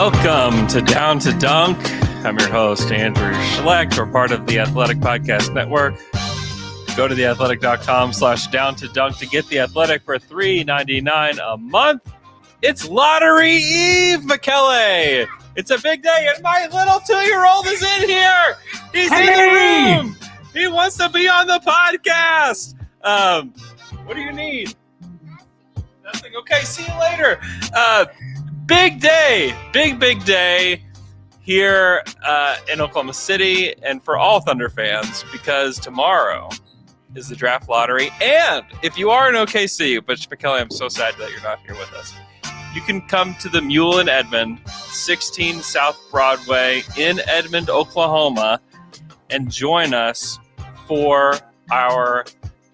Welcome to Down to Dunk. I'm your host, Andrew Schlecht. We're part of the Athletic Podcast Network. Go to theathletic.com/down to dunk to get The Athletic for $3.99 a month. It's Lottery Eve, McKelly. It's a big day, and my little 2-year-old is in here. He's in the room. He wants to be on the podcast. What do you need? Nothing. Okay, see you later. Big day, big day here in Oklahoma City and for all Thunder fans, because tomorrow is the draft lottery. And if you are in OKC, but McKelly, I'm so sad that you're not here with us, you can come to the Mule in Edmond, 16 South Broadway in Edmond, Oklahoma, and join us for our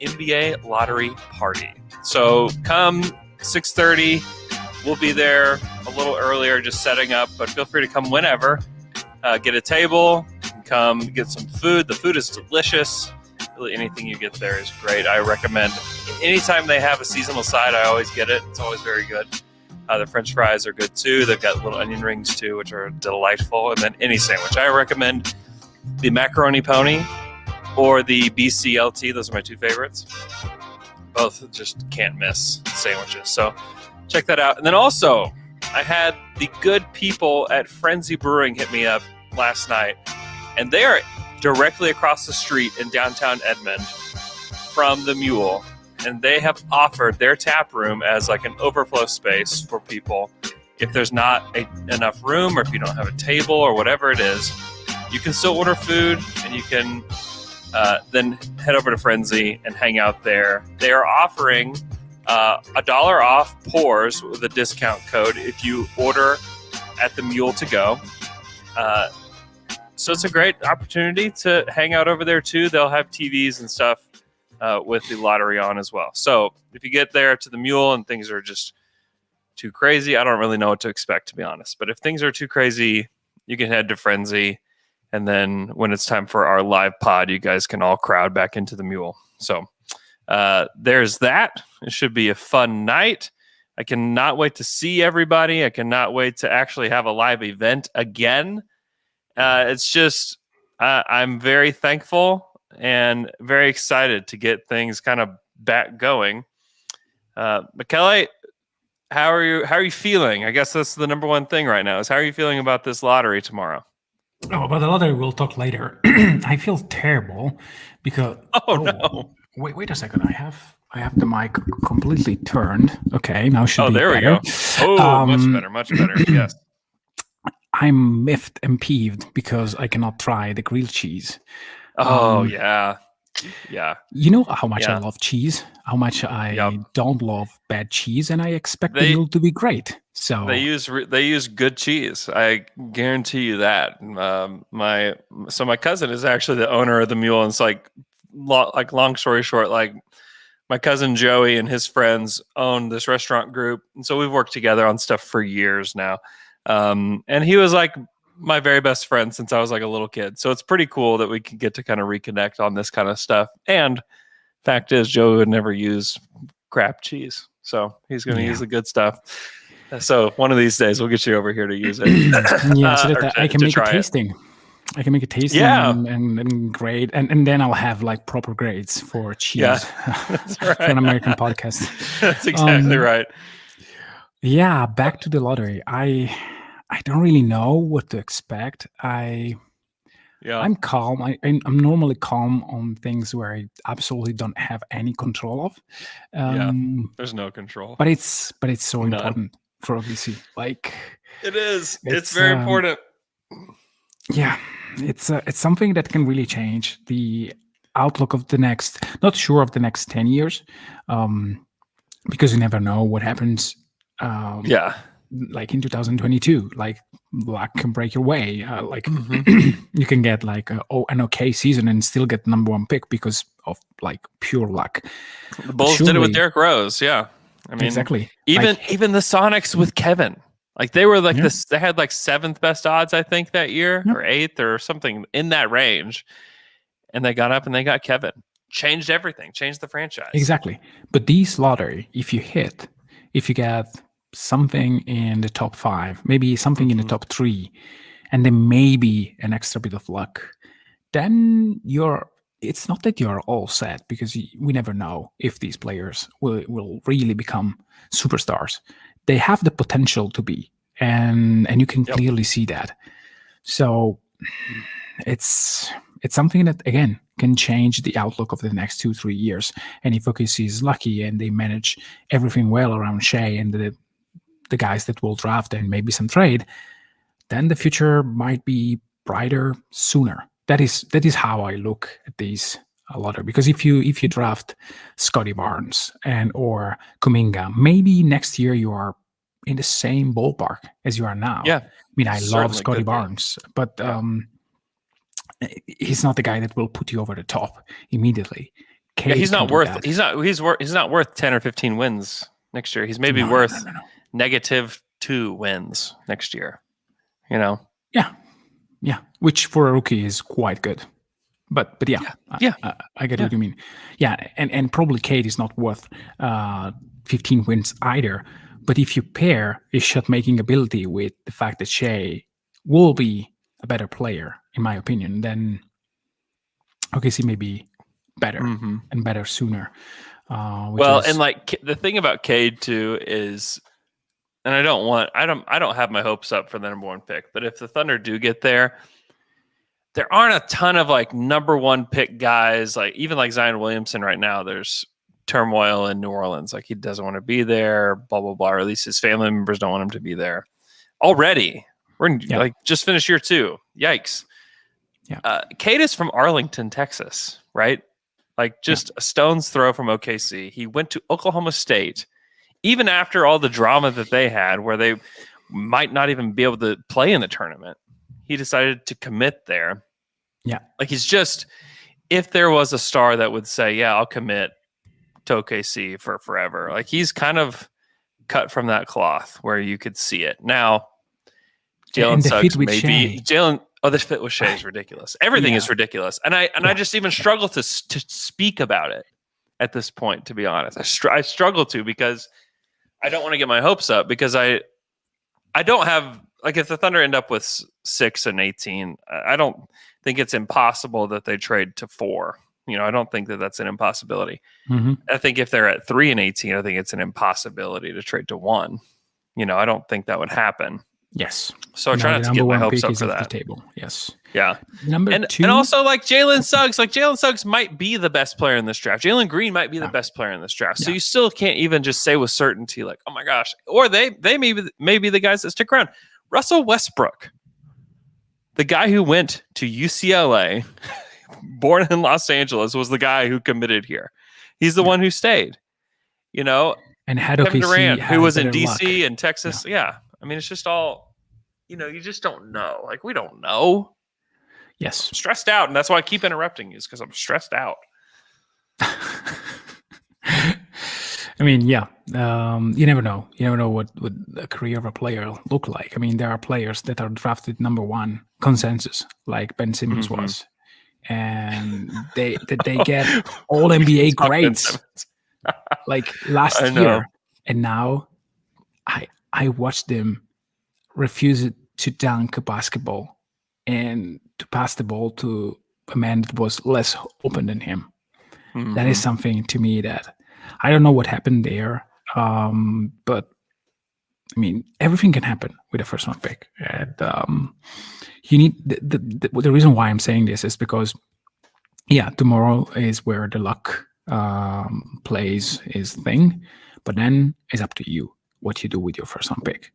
NBA lottery party. So come 6:30. We'll be there a little earlier, just setting up, but feel free to come whenever. Get a table, come get some food. The food is delicious. Really, anything you get there is great. I recommend anytime they have a seasonal side, I always get it. It's always very good. The French fries are good too. They've got little onion rings too, which are delightful. And then any sandwich. I recommend the macaroni pony or the BCLT. Those are my two favorites. Both just can't miss sandwiches. So check that out. And then also, I had the good people at Frenzy Brewing hit me up last night, and they are directly across the street in downtown Edmond from the Mule, and they have offered their tap room as like an overflow space for people. If there's not enough room, or if you don't have a table or whatever it is, you can still order food, and you can then head over to Frenzy and hang out there. They are offering $1 off pours with a discount code if you order at the Mule to go. So it's a great opportunity to hang out over there too. They'll have TVs and stuff with the lottery on as well. So if you get there to the Mule and things are just too crazy, I don't really know what to expect, to be honest. But if things are too crazy, you can head to Frenzy. And then when it's time for our live pod, you guys can all crowd back into the Mule. So there's that. It should be a fun night. I cannot wait to see everybody. I cannot wait to actually have a live event again. It's just, I'm very thankful and very excited to get things kind of back going. McKelly, how are you feeling? I guess that's the number one thing right now, is how are you feeling about this lottery tomorrow? Oh, about the lottery, we'll talk later. I feel terrible because... no. Wait a second. I have the mic completely turned. Okay, now should be there better. We go. Oh, much better. Yes. I'm miffed and peeved because I cannot try the grilled cheese. Oh, yeah. You know how much I love cheese, how much I don't love bad cheese, and I expect the meal to be great. So they use good cheese. I guarantee you that. My cousin is actually the owner of the Mule, and it's like long story short, like my cousin Joey and his friends own this restaurant group, and so we've worked together on stuff for years now. And he was like my very best friend since I was like a little kid. So it's pretty cool that we can get to kind of reconnect on this kind of stuff. And fact is, Joey would never use crap cheese, so he's going to use the good stuff. So one of these days we'll get you over here to use it. So that I can make a tasting. I can make a tasting and grade, and then I'll have like proper grades for cheese. Yeah, that's right. For an American podcast. That's exactly right. Yeah, back to the lottery. I don't really know what to expect. I'm calm. I'm normally calm on things where I absolutely don't have any control of. There's no control. But it's so important for OKC. Like it is. It's very important. Yeah, it's something that can really change the outlook of the next. Not sure of the next 10 years, because you never know what happens. Like in 2022, like luck can break your way. You can get like an okay season and still get the number one pick because of like pure luck. The Bulls did it with Derrick Rose. Yeah, I mean, exactly. Even the Sonics with Kevin, like they were like this. They had like 7th best odds, I think, that year, or 8th or something in that range, and they got up and they got Kevin. Changed everything. Changed the franchise. Exactly. But these lottery, if you get something in the top 5, maybe something in the Mhm. top 3, and then maybe an extra bit of luck, then it's not that you're all set, because we never know if these players will really become superstars. They have the potential to be, and you can Yep. clearly see that. So it's something that, again, can change the outlook of the next 2-3 years. And if OKC is lucky and they manage everything well around Shea and the guys that will draft and maybe some trade, then the future might be brighter sooner. That is how I look at these a lot. Because if you draft Scotty Barnes and or Kuminga, maybe next year you are in the same ballpark as you are now. Yeah. I mean, I love Certainly Scotty could be. Barnes, but Yeah. He's not the guy that will put you over the top immediately. Yeah, Cade he's can not do worth. that. He's not worth 10 or 15 wins next year. He's maybe No. worth -2 wins next year. You know. Yeah, which for a rookie is quite good. But yeah, Yeah. I get what you mean. Yeah, and probably Cade is not worth 15 wins either. But if you pair his shot-making ability with the fact that Shea will be a better player, in my opinion, then OKC may be better and better sooner. Well, and like the thing about Cade too is, and I don't have my hopes up for the number 1 pick, but if the Thunder do get there aren't a ton of like number 1 pick guys, like even like Zion Williamson right now. There's turmoil in New Orleans. Like he doesn't want to be there, blah, blah, blah. Or at least his family members don't want him to be there. Already. We're in, like just finished year 2. Yikes. Yeah. Cade is from Arlington, Texas, right? Like just a stone's throw from OKC. He went to Oklahoma State, even after all the drama that they had where they might not even be able to play in the tournament. He decided to commit there. Yeah. Like he's just, if there was a star that would say, yeah, I'll commit to OKC for forever. Like he's kind of cut from that cloth where you could see it. Now, Jalen Suggs maybe. The fit with Shea is ridiculous. Everything is ridiculous. And I just even struggle to speak about it at this point, to be honest. I struggle to, because I don't want to get my hopes up, because I don't have, like, if the Thunder end up with 6 and 18, I don't think it's impossible that they trade to 4. You know, I don't think that that's an impossibility. I think if they're at 3 and 18, I think it's an impossibility to trade to 1. You know, I don't think that would happen. Yes. So I try not to get my hopes up for that. The table. Yes. Yeah. Number 2. And also like Jalen Suggs might be the best player in this draft. Jalen Green might be the best player in this draft. So you still can't even just say with certainty, like, oh my gosh, or they may be the guys that stick around. Russell Westbrook, the guy who went to UCLA, born in Los Angeles, was the guy who committed here. He's the one who stayed, you know, and had Kevin OKC Durant, who was in DC luck. and Texas. Yeah. I mean, it's just all, you know, you just don't know. Like, we don't know. Yes. I'm stressed out. And that's why I keep interrupting you, is because I'm stressed out. I mean, yeah. You never know. You never know what would a career of a player look like. I mean, there are players that are drafted number 1 consensus, like Ben Simmons was. And they get all NBA grades like last year. And now I watched them refuse to dunk a basketball and to pass the ball to a man that was less open than him. That is something to me that I don't know what happened there. But I mean, everything can happen with a first round pick. And you need the reason why I'm saying this is because, tomorrow is where the luck plays his thing, but then it's up to you what you do with your first round pick.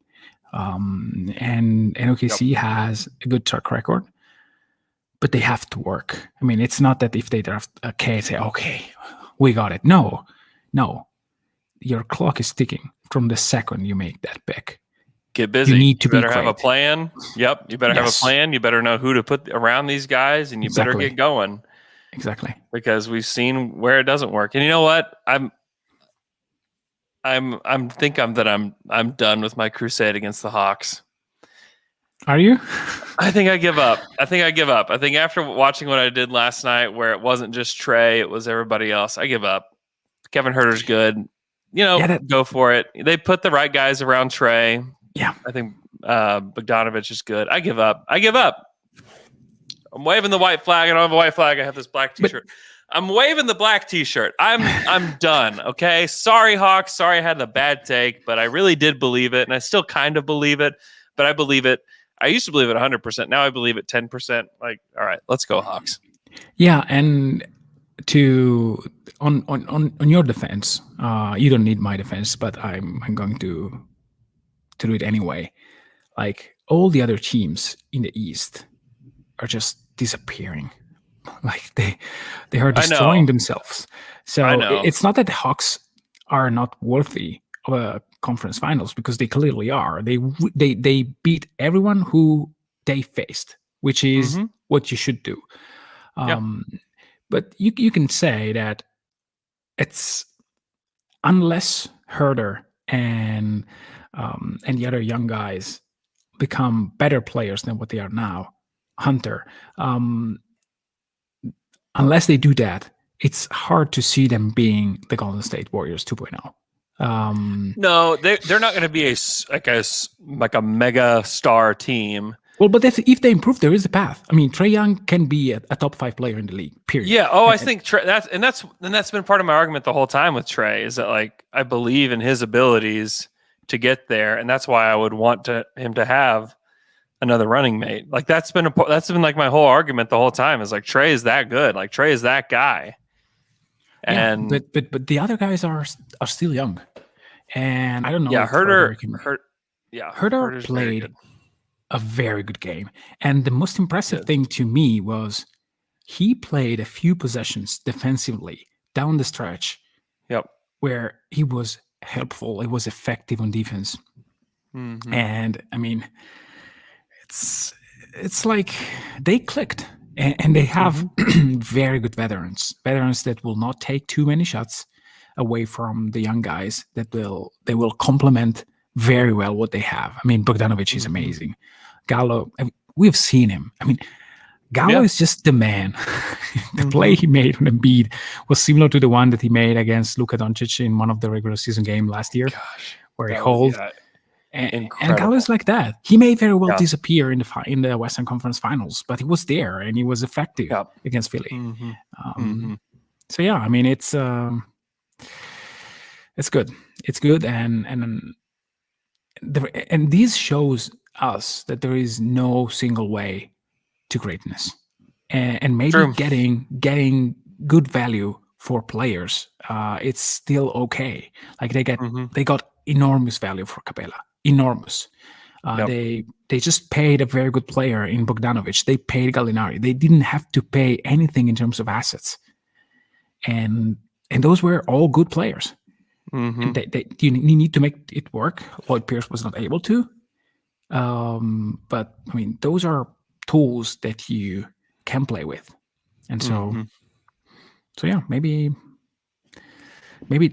And OKC has a good track record, but they have to work. I mean, it's not that if they draft a Cade, say, okay, we got it. No. Your clock is ticking from the second you make that pick. Get busy. You better have a plan. Yep. You better have a plan. You better know who to put around these guys, and you better get going. Exactly. Because we've seen where it doesn't work. And you know what? I'm done with my crusade against the Hawks. Are you? I think I give up. I think after watching what I did last night, where it wasn't just Trey, it was everybody else, I give up. Kevin Huerter's good. go for it. They put the right guys around Trey. Yeah. I think Bogdanovich is good. I give up. I'm waving the white flag. I don't have a white flag. I have this black T-shirt. I'm waving the black T-shirt. I'm done. Okay. Sorry, Hawks. Sorry I had a bad take, but I really did believe it, and I still kind of believe it. But I believe it. I used to believe it 100%. Now I believe it 10%. Like, all right, let's go, Hawks. Yeah, and on your defense, you don't need my defense, but I'm going to do it anyway. Like, all the other teams in the East are just disappearing. Like, they are destroying themselves. So it's not that the Hawks are not worthy of a conference finals, because they clearly are. They beat everyone who they faced, which is what you should do. But you can say that it's, unless Herder and the other young guys become better players than what they are now, Hunter, unless they do that, it's hard to see them being the Golden State Warriors 2.0. No, they're not going to be a mega star team. Well, but if they improve, there is a path. I mean, Trae Young can be a top 5 player in the league. Period. Yeah. Oh, I think that's been part of my argument the whole time with Trae, is that, like, I believe in his abilities to get there, and that's why I would want him to have another running mate. Like, that's been like my whole argument the whole time, is like, Trae is that good. Like, Trae is that guy. And but the other guys are still young, and I don't know. Yeah, Herder played a very good game, and the most impressive thing to me was he played a few possessions defensively down the stretch. Yep, where he was helpful. He was effective on defense, and I mean, it's like they clicked. And they have very good veterans that will not take too many shots away from the young guys. They will complement very well what they have. I mean, Bogdanovich is amazing. Gallo, we've seen him. I mean, Gallo is just the man. The play he made on Embiid was similar to the one that he made against Luka Doncic in one of the regular season game last year, where he holds. And Gallo is like that. He may very well disappear in the Western Conference Finals, but he was there and he was effective against Philly. So yeah, I mean, it's good. It's good, and this shows us that there is no single way to greatness, and maybe getting good value for players, it's still okay. Like they got enormous value for Capella. Enormous. They just paid a very good player in Bogdanovich. They paid Gallinari. They didn't have to pay anything in terms of assets, and those were all good players. And you need to make it work. Lloyd Pierce was not able to, but I mean, those are tools that you can play with, and so yeah, maybe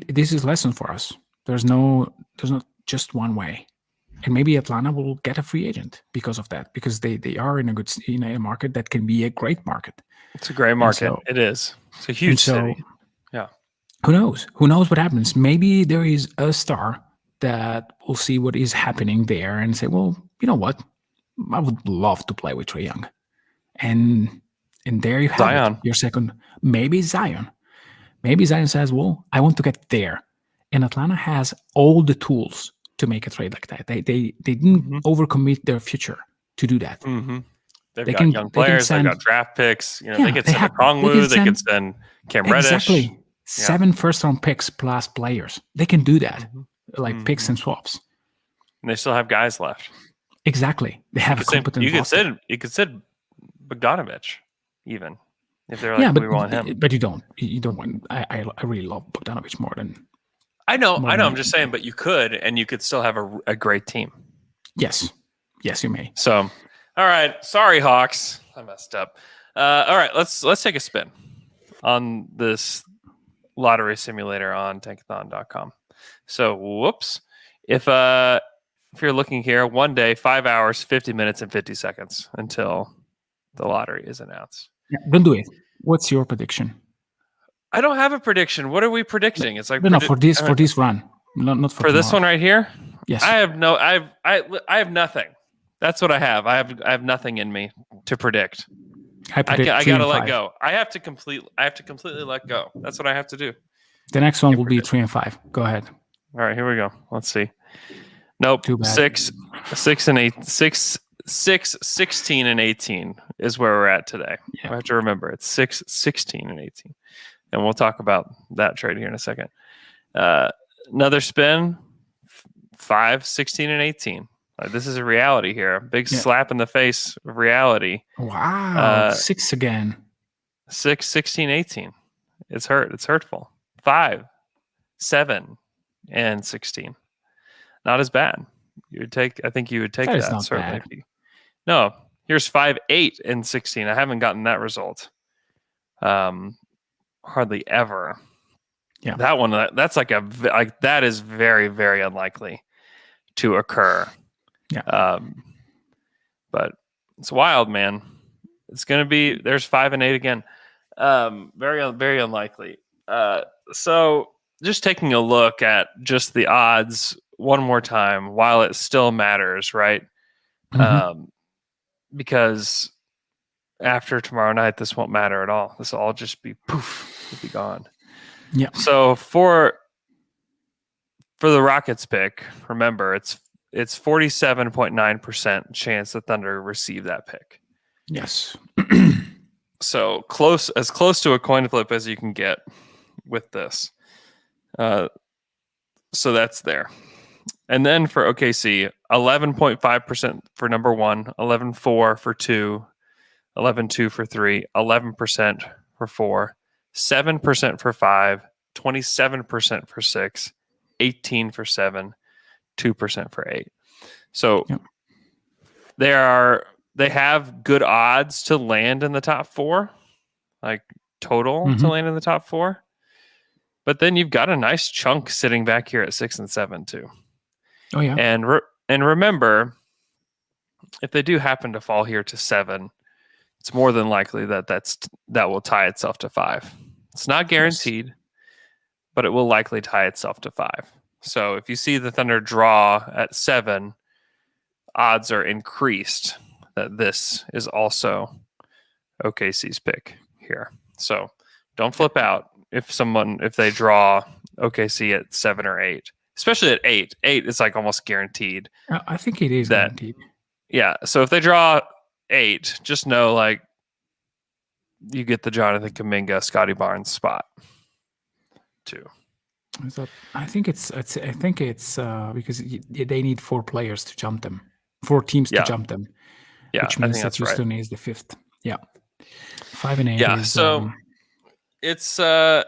this is a lesson for us. There's not just one way. And maybe Atlanta will get a free agent because of that, because they are in a market that can be a great market. It's a great market. It is. It's a huge city. Yeah. Who knows? Who knows what happens? Maybe there is a star that will see what is happening there and say, well, you know what? I would love to play with Trae Young. And there you have Zion. Your second. Maybe Zion. Maybe Zion says, well, I want to get there. And Atlanta has all the tools to make a trade like that. They didn't overcommit their future to do that. They've got young players. They've got draft picks. They could send Kongwu. They could send Cam Reddish. Exactly. 7 first-round picks plus players. They can do that, like picks and swaps. And they still have guys left. Exactly. They have a competent roster. You could send Bogdanovich even if they're like, we want him. But you don't. You don't want. I really love Bogdanovich more than. I know. I'm just saying, but you could, and you could still have a great team. Yes, you may. So, all right. Sorry, Hawks. I messed up. All right, let's take a spin on this lottery simulator on tankathon.com. So, whoops. If you're looking here, 1 day, 5 hours, 50 minutes, and 50 seconds until the lottery is announced. Yeah, don't do it. What's your prediction? I don't have a prediction. What are we predicting? It's like for this run. Not for this one right here. Yes. I have nothing. That's what I have. I have nothing in me to predict. I predict I 3 gotta and let 5. go. I have to completely let go. That's what I have to do. The next one will be 3 and 5. Go ahead. All right, here we go. Let's see. Nope. Too bad. 6 and 8. 16 and 18 is where we're at today. Yeah. I have to remember it's 6, 16 and 18. And we'll talk about that trade here in a second. Another spin, 5, 16 and 18. This is a reality here. A big slap in the face of reality. Wow. 6 again. 6, 16, 18. It's hurtful. 5, 7, and 16. Not as bad. I think you would take that. Is not certainly. bad. No, here's 5, 8, and 16. I haven't gotten that result. Hardly ever. Yeah. That one, that's that is very, very unlikely to occur. Yeah. But it's wild, man. It's going to be, there's 5 and 8 again. Very, very unlikely. So just taking a look at just the odds one more time while it still matters, right? Mm-hmm. Because after tomorrow night, this won't matter at all. This will all just be poof, it'll be gone. Yeah. So for the Rockets pick, remember it's 47.9% chance the Thunder receive that pick. Yes. So as close to a coin flip as you can get with this. So that's there. And then for OKC, 11.5% for number 1, 11.4 for 2, 11.2 for 3, 11% for 4, 7% for 5, 27% for 6, 18 for 7, 2% for 8. So they have good odds to land in the top 4, like total to land in the top 4. But then you've got a nice chunk sitting back here at 6 and 7 too. Oh yeah. And remember, if they do happen to fall here to 7, it's more than likely that will tie itself to 5. It's not guaranteed, but it will likely tie itself to 5. So if you see the Thunder draw at 7, odds are increased that this is also OKC's pick here. So don't flip out if they draw OKC at 7 or 8, especially at 8. 8 is like almost guaranteed. I think it is guaranteed. Yeah. So if they draw 8, just know like you get the Jonathan Kuminga, Scotty Barnes spot too. I think it's because they need 4 players to jump them, 4 teams to jump them. Yeah, which means that Houston is the 5th. Yeah, 5 and 8. Yeah, is, so it's not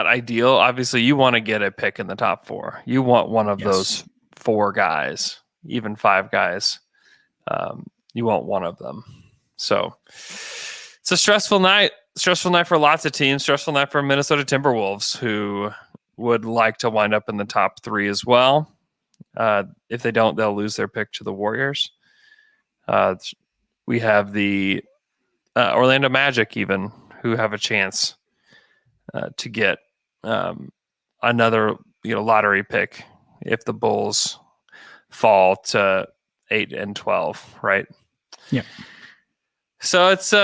ideal. Obviously, you want to get a pick in the top 4. You want one of those 4 guys, even 5 guys. You want one of them. So it's a stressful night. Stressful night for lots of teams. Stressful night for Minnesota Timberwolves, who would like to wind up in the top 3 as well. If they don't, they'll lose their pick to the Warriors. We have the Orlando Magic, even, who have a chance to get another lottery pick if the Bulls fall to 8 and 12, right? Yeah. So it's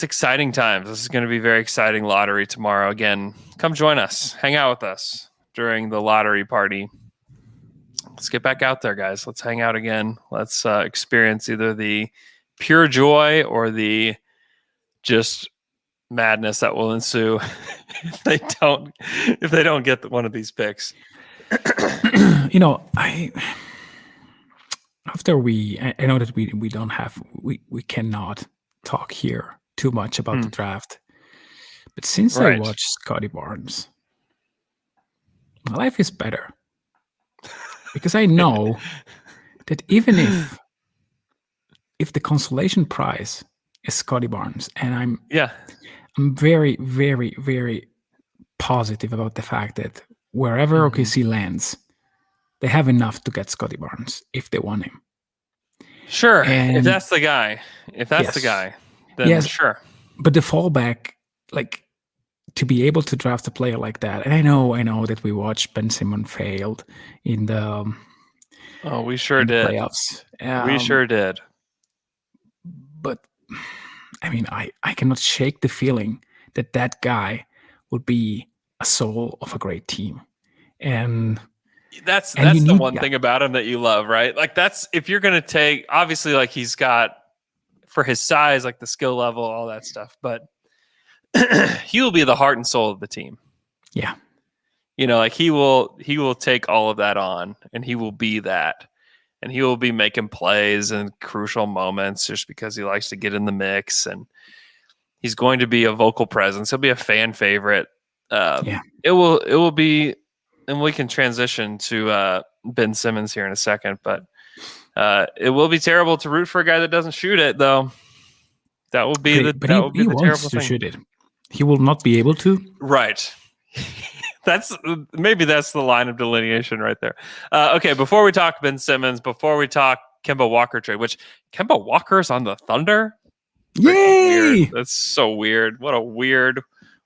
exciting times. This is going to be very exciting lottery tomorrow. Again, come join us, hang out with us during the lottery party. Let's get back out there, guys. Let's hang out again. Let's experience either the pure joy or the just madness that will ensue if they don't get one of these picks. I know that we don't have we cannot talk here too much about the draft, but since I watched Scotty Barnes, my life is better because I know that even if the consolation prize is Scotty Barnes, and I'm very, very, very positive about the fact that wherever OKC lands, they have enough to get Scotty Barnes if they want him. Sure. If that's the guy, then sure. But the fallback, like to be able to draft a player like that, and I know that we watched Ben Simmons failed in the we sure did. playoffs. We sure did. But I mean, I cannot shake the feeling that that guy would be a soul of a great team, and that's you the need one thing about him that you love, right? Like that's if you're gonna take obviously like he's got for his size, like the skill level, all that stuff, but he will be the heart and soul of the team. Yeah. Like he will take all of that on and he will be that. And he will be making plays in crucial moments just because he likes to get in the mix. And he's going to be a vocal presence. He'll be a fan favorite. It will be, and we can transition to Ben Simmons here in a second, but it will be terrible to root for a guy that doesn't shoot it, though. That will be the terrible thing. Shoot it. He will not be able to. Right. Maybe that's the line of delineation right there. Okay, before we talk Ben Simmons, before we talk Kemba Walker trade, which Kemba Walker's on the Thunder? Yay! That's so weird. What a weird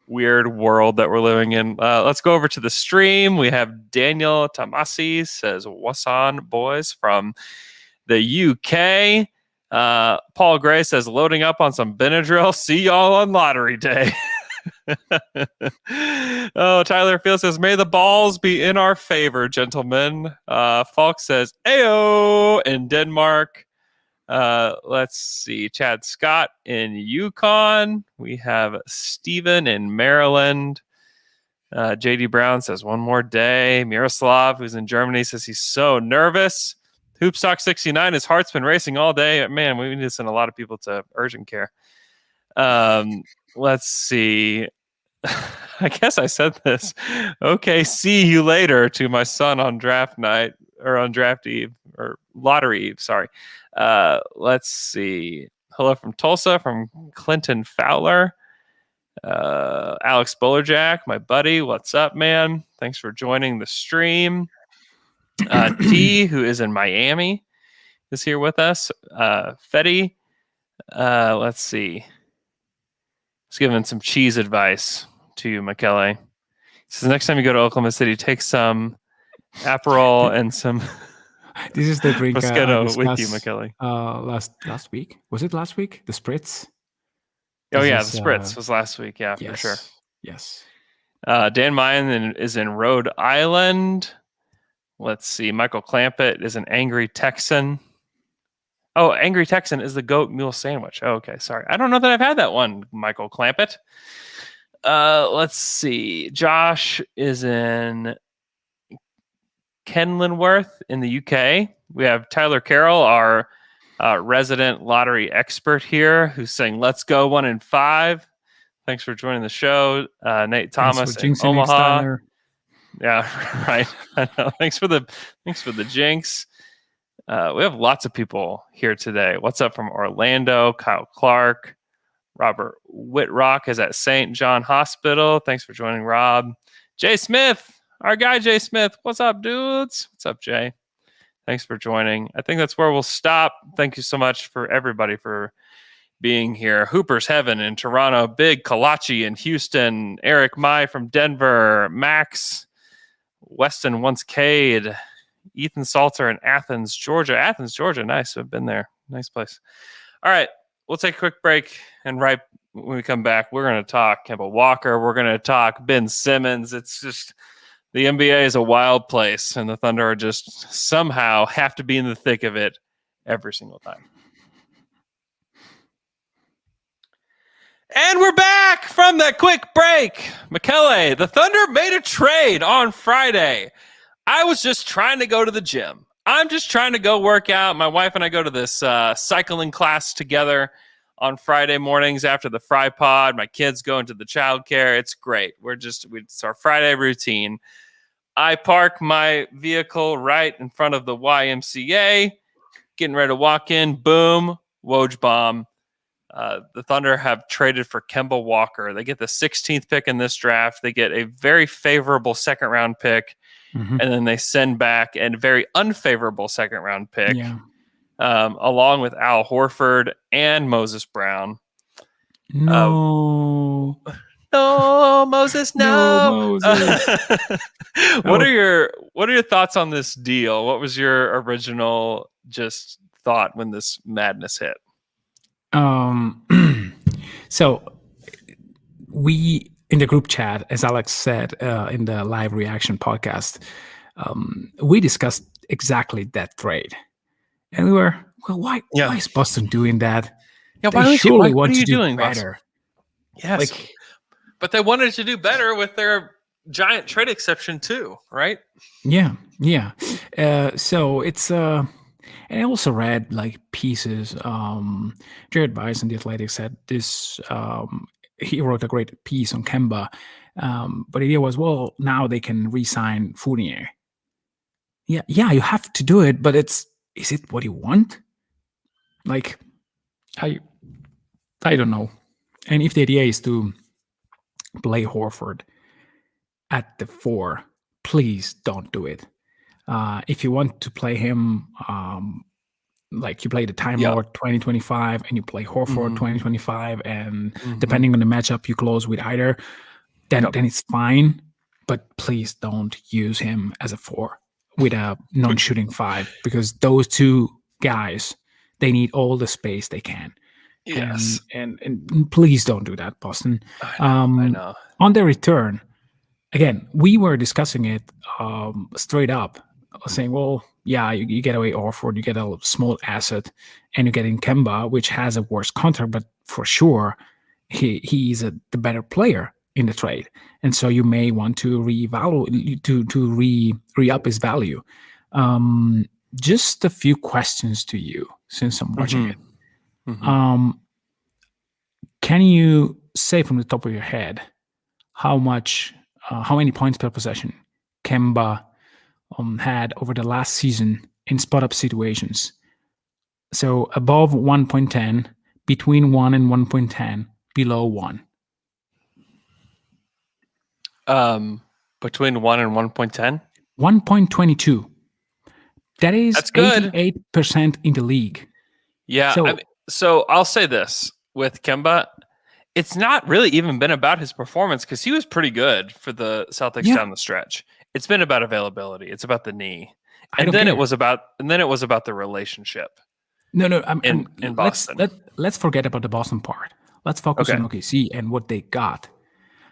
world that we're living in. Let's go over to the stream. We have Daniel Tamasi says, "What's on, boys?" from the UK. Paul Gray says, "Loading up on some Benadryl. See y'all on lottery day." Oh, Tyler Field says, "May the balls be in our favor, gentlemen." Falk says, "Ayo" in Denmark. Let's see. Chad Scott in Yukon. We have Steven in Maryland. JD Brown says, "One more day." Miroslav, who's in Germany, says he's so nervous. Hoopstock 69, his heart's been racing all day. Man, we need to send a lot of people to urgent care. Let's see. I guess I said this. Okay, see you later to my son on draft night or on draft eve or lottery eve. Sorry. Let's see. Hello from Tulsa from Clinton Fowler. Alex Bullerjack, my buddy. What's up, man? Thanks for joining the stream. T, who is in Miami, is here with us. Fetty. Let's see. He's giving some cheese advice to you, Michele. He says next time you go to Oklahoma City, take some Aperol and some. This is the drink Moscato with you, Michele. Last week. Was it last week? The Spritz? The Spritz was last week. Yeah, yes, for sure. Yes. Dan Mayan is in Rhode Island. Let's see. Michael Clampett is an angry Texan. Oh, angry Texan is the goat mule sandwich. Oh, okay, sorry. I don't know that I've had that one, Michael Clampett. Let's see. Josh is in Kenilworth in the UK. We have Tyler Carroll, our resident lottery expert here, who's saying, "Let's go 1 in 5." Thanks for joining the show. Nate Thomas in Omaha. Yeah, right. I know. Thanks for the jinx. We have lots of people here today. What's up from Orlando? Kyle Clark. Robert Whitrock is at St. John Hospital. Thanks for joining, Rob. Jay Smith, our guy Jay Smith. What's up, dudes? What's up, Jay? Thanks for joining. I think that's where we'll stop. Thank you so much for everybody for being here. Hooper's Heaven in Toronto. Big Kalachi in Houston. Eric Mai from Denver. Max Weston wants Cade. Ethan Salter in Athens, Georgia. Nice. I've been there. Nice place. All right. We'll take a quick break. And right when we come back, we're going to talk Kemba Walker. We're going to talk Ben Simmons. It's just the NBA is a wild place, and the Thunder are just somehow have to be in the thick of it every single time. And we're back from that quick break. Michele, the Thunder made a trade on Friday. I was just trying to go to the gym. I'm just trying to go work out. My wife and I go to this cycling class together on Friday mornings after the Fry Pod. My kids go into the childcare. It's great. It's our Friday routine. I park my vehicle right in front of the YMCA, getting ready to walk in. Boom, Woj bomb. The Thunder have traded for Kemba Walker. They get the 16th pick in this draft. They get a very favorable second-round pick, and then they send back a very unfavorable second-round pick, along with Al Horford and Moses Brown. No. No, Moses, No, no. Moses. What Oh, are your thoughts on this deal? What was your original just thought when this madness hit? so we in the group chat, as Alex said in the live reaction podcast, we discussed exactly that trade, and we were, well, why Yeah. is Boston doing that? Yeah, They surely what want are to you do doing, Boston? better. Yes. Like, But they wanted to do better with their giant trade exception too, right? yeah. So it's and I also read like pieces. Jared Weiss in the Athletic said this. He wrote a great piece on Kemba, but the idea was, well, now they can re-sign Fournier. Yeah, you have to do it, but is it what you want? Like, I I don't know. And if the idea is to play Horford at the 4, please don't do it. If you want to play him, like you play the Time Yeah. Lord 2025 and you play Horford Mhm. 2025, and Mhm. depending on the matchup, you close with either, then Yep. then it's fine. But please don't use him as a 4 with a non-shooting 5, because those two guys, they need all the space they can. Yes. And please don't do that, Boston. I know. On the return, again, we were discussing it straight up, saying, well, yeah, you get away Orford, you get a small asset, and you get in Kemba, which has a worse contract, but for sure, he's the better player in the trade, and so you may want to revalue to re up his value. Just a few questions to you, since I'm watching it. Mhm. Can you say from the top of your head how many points per possession Kemba had over the last season in spot up situations? So above 1.10, between 1 and 1.10, below 1. Between 1 and 1.10. 1.22. That is That's good. 88% in the league. Yeah. So So I'll say this with Kemba, it's not really even been about his performance because he was pretty good for the Celtics yeah, down the stretch. It's been about availability. It's about the knee, I don't care. it was about the relationship No. in Boston. Let's forget about the Boston part. Let's focus Okay. on OKC and what they got.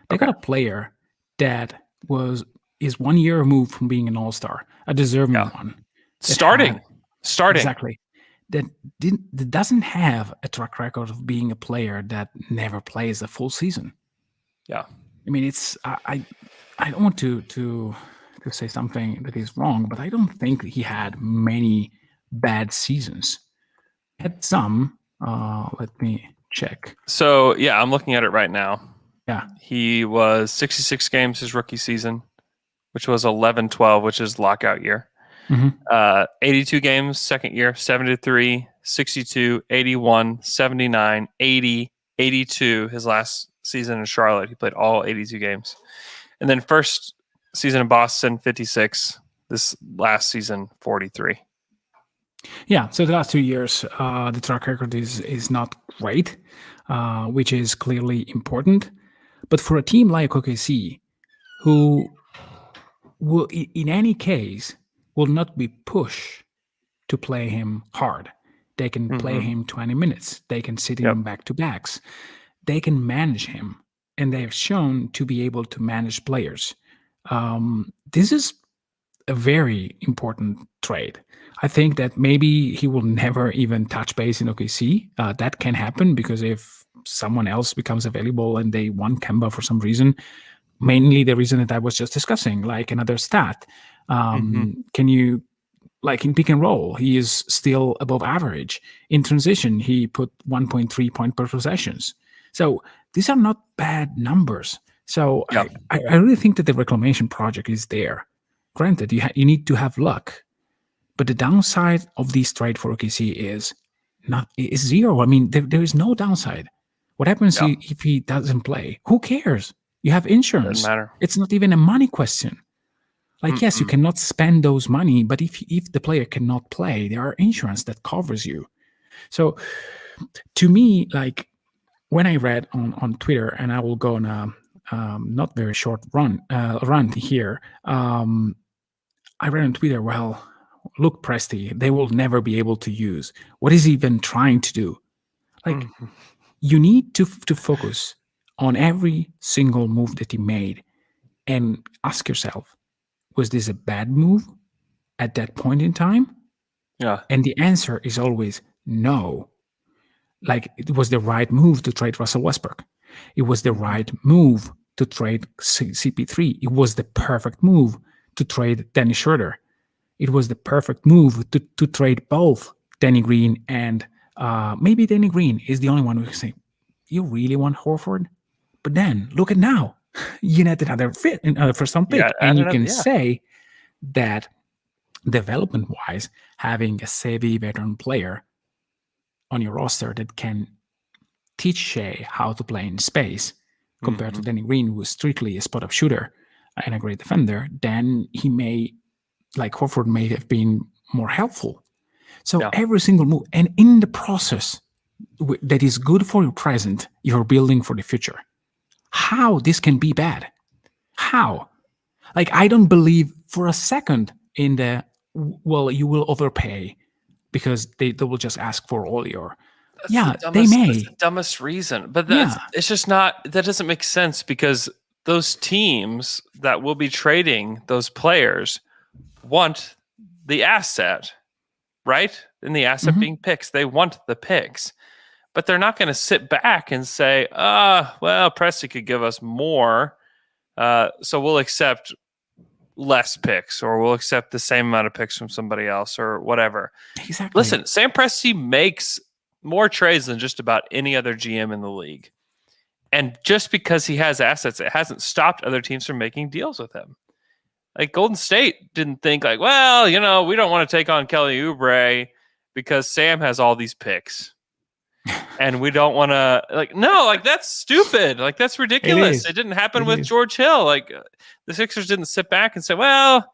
They Okay. got a player that is 1 year removed from being an all-star, a deserving Yeah. one. Starting. Exactly. That doesn't have a track record of being a player that never plays a full season. Yeah. I mean, I don't want to say something that is wrong, but I don't think he had many bad seasons. He had some. Let me check. So yeah, I'm looking at it right now. Yeah. He was 66 games his rookie season, which was 11-12, which is lockout year. 82 games second year, 73, 62, 81, 79, 80, 82 his last season in Charlotte. He played all 82 games. And then first season in Boston, 56. This last season, 43. Yeah, so the last 2 years, the track record is not great, which is clearly important. But for a team like OKC, who will, in any case, will not be pushed to play him hard. They can play him 20 minutes. They can sit Yep. him back to backs. They can manage him, and they have shown to be able to manage players. This is a very important trade. I think that maybe he will never even touch base in OKC. That can happen because if someone else becomes available and they want Kemba for some reason, mainly the reason that I was just discussing, like another stat, can you, like in pick and roll, he is still above average. In transition, he put 1.3 point per possessions. So these are not bad numbers. So Yeah. I really think that the reclamation project is there. Granted, you need to have luck, but the downside of this trade for OKC is zero. I mean, there is no downside. What happens Yeah. if he doesn't play? Who cares? You have Doesn't insurance. matter. It's not even a money question. Like, yes, you cannot spend those money, but if the player cannot play, there are insurance that covers you. So to me, like when I read on Twitter, and I will go on not very short run here. I read on Twitter, well, look, Presti, they will never be able to use. What is he even trying to do? Like, you need to focus on every single move that he made and ask yourself, was this a bad move at that point in time? Yeah. And the answer is always no. Like, it was the right move to trade Russell Westbrook. It was the right move to trade CP3. It was the perfect move to trade Dennis Schroeder. It was the perfect move to trade both Danny Green and maybe Danny Green is the only one who can say, you really want Horford? But then look at now. You net another first round pick. Yeah, And you can say that development wise, having a savvy veteran player on your roster that can teach Shea how to play in space compared to Danny Green, who is strictly a spot up shooter and a great defender, then he may, like Horford, may have been more helpful. So every single move, and in the process that is good for your present, you're building for the future. How this can be bad? How? Like, I don't believe for a second in the, well, you will overpay because they will just ask for all your. They may. That's the dumbest reason. But it's just not, that doesn't make sense because those teams that will be trading those players want the asset, right? And the asset being picks. They want the picks. But they're not going to sit back and say, well, Presti could give us more, so we'll accept less picks or we'll accept the same amount of picks from somebody else or whatever. Exactly. Listen, Sam Presti makes more trades than just about any other GM in the league. And just because he has assets, it hasn't stopped other teams from making deals with him. Like Golden State didn't think like, well, we don't want to take on Kelly Oubre because Sam has all these picks. And we don't want to that's stupid. Like, that's ridiculous. It didn't happen with George Hill. Like, the Sixers didn't sit back and say, well,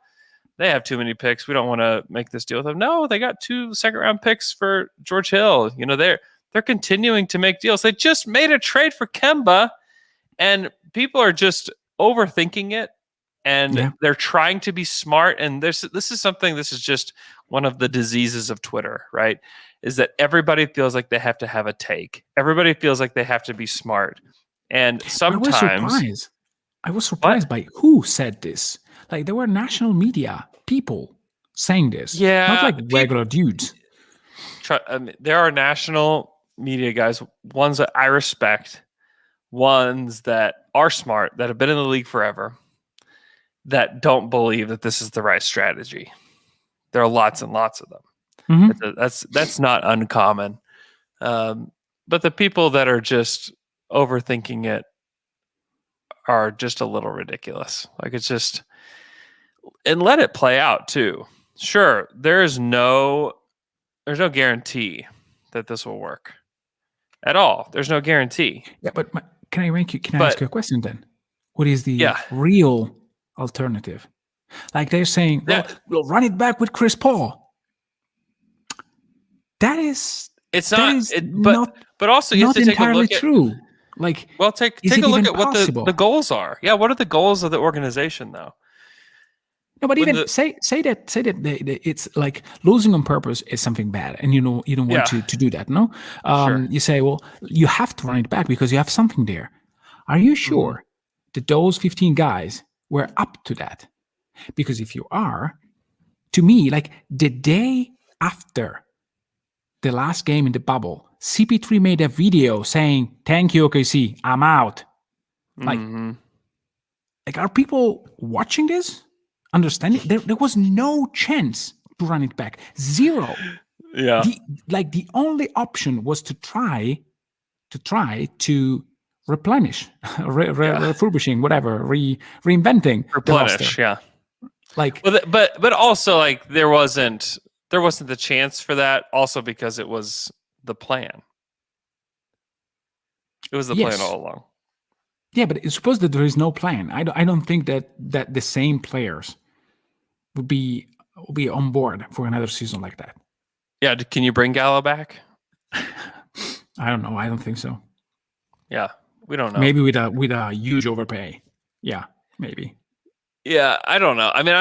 they have too many picks. We don't want to make this deal with them. No, they got 2 second-round picks for George Hill. They're continuing to make deals. They just made a trade for Kemba, and people are just overthinking it, and they're trying to be smart. And this is just one of the diseases of Twitter, right? Is that everybody feels like they have to have a take. Everybody feels like they have to be smart. And sometimes I was surprised by who said this. Like, there were national media people saying this. Yeah. Not like regular dudes. There are national media guys, ones that I respect, ones that are smart, that have been in the league forever, that don't believe that this is the right strategy. There are lots and lots of them. That's not uncommon. But the people that are just overthinking it are just a little ridiculous. Like, it's just, and let it play out too. Sure, there's no guarantee that this will work at all. There's no guarantee. Yeah, but can I ask you a question then? What is the real alternative? Like, they're saying, well, we'll run it back with Chris Paul. But also you have to take a look at true. Like, well, take a look at what the goals are. Yeah, what are the goals of the organization though? No, but even say that it's like losing on purpose is something bad, and you don't want to do that. No, sure. You say, well, you have to run it back because you have something there. Are you sure that those 15 guys were up to that? Because if you are, to me, like the day after the last game in the bubble, CP3 made a video saying, "Thank you, OKC, I'm out." Like, are people watching this? Understanding? There was no chance to run it back. Zero. Yeah. The only option was to try to replenish, refurbishing, whatever, reinventing replenish. The roster. Yeah. Like, but also, like, there wasn't the chance for that. Also, because it was the plan. It was the plan all along. Yeah, but it's supposed that there is no plan. I don't think that the same players would be on board for another season like that. Yeah, can you bring Gallo back? I don't know. I don't think so. Yeah, We don't know. Maybe with a huge overpay. Yeah, maybe. Yeah, I don't know. I mean,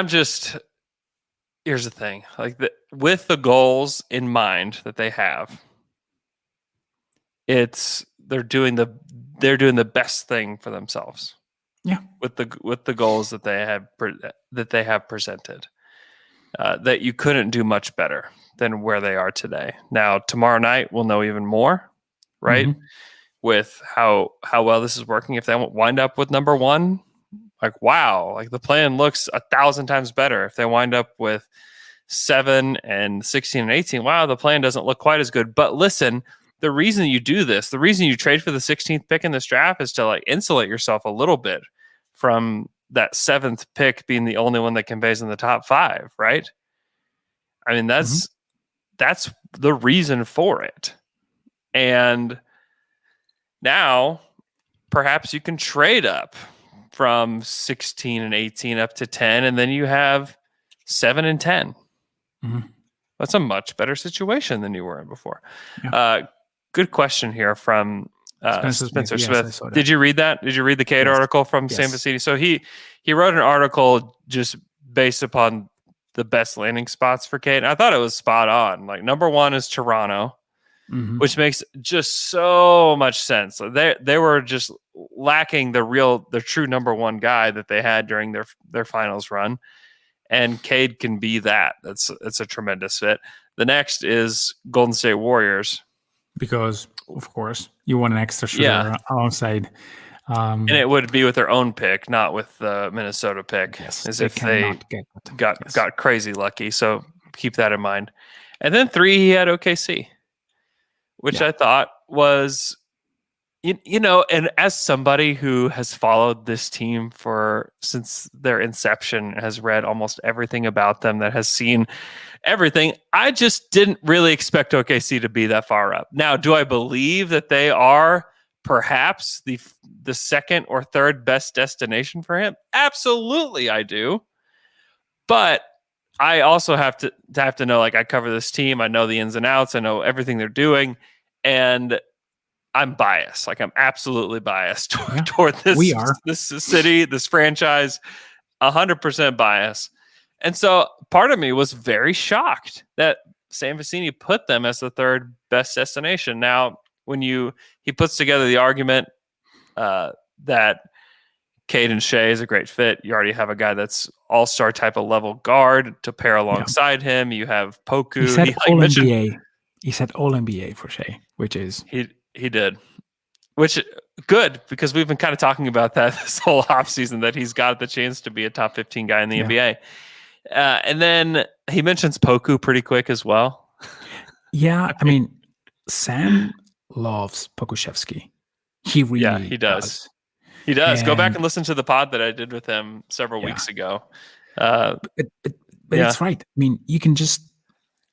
here's the thing. Like with the goals in mind that they have, they're doing the best thing for themselves. Yeah. With the goals that they have presented. That you couldn't do much better than where they are today. Now, tomorrow night we'll know even more, right? Mm-hmm. With how well this is working. If they wind up with number 1, like wow, like the plan looks 1,000 times better. If they wind up with 7 and 16 and 18, wow, the plan doesn't look quite as good. But listen, the reason you do this, the reason you trade for the 16th pick in this draft is to like insulate yourself a little bit from that 7th pick being the only one that conveys in the top 5, right? I mean, that's the reason for it. And now perhaps you can trade up from 16 and 18 up to 10, and then you have 7 and 10. Mm-hmm. That's a much better situation than you were in before. Yeah. Good question here from Spencer Smith. Yes, did you read that? Did you read the Cade article from Sam Vecini? So he wrote an article just based upon the best landing spots for Cade. And I thought it was spot on. Like number 1 is Toronto, which makes just so much sense. They were just lacking the true number 1 guy that they had during their finals run. And Cade can be that. It's a tremendous fit. The next is Golden State Warriors. Because, of course, you want an extra shooter alongside. And it would be with their own pick, not with the Minnesota pick, as if they got crazy lucky. So keep that in mind. And then 3, he had OKC, which I thought was, and as somebody who has followed this team since their inception, has read almost everything about them, that has seen everything, I just didn't really expect OKC to be that far up. Now, do I believe that they are perhaps the second or third best destination for him? Absolutely, I do. But I also have to know, like, I cover this team, I know the ins and outs, I know everything they're doing, and I'm biased. Like, I'm absolutely biased toward this city, this franchise, 100% biased. And so part of me was very shocked that Sam Vecini put them as the third best destination. Now, when he puts together the argument that Cade and Shea is a great fit, you already have a guy that's all-star type of level guard to pair alongside him. You have Poku. He said all-NBA. He said all-NBA for Shea, which is... He did. Which, good, because we've been kind of talking about that this whole offseason, that he's got the chance to be a top 15 guy in the NBA. And then he mentions Poku pretty quick as well. Yeah, I mean, Sam loves Pokusevski. He really he does. He does. Go back and listen to the pod that I did with him several weeks ago. But it's right. I mean, you can just...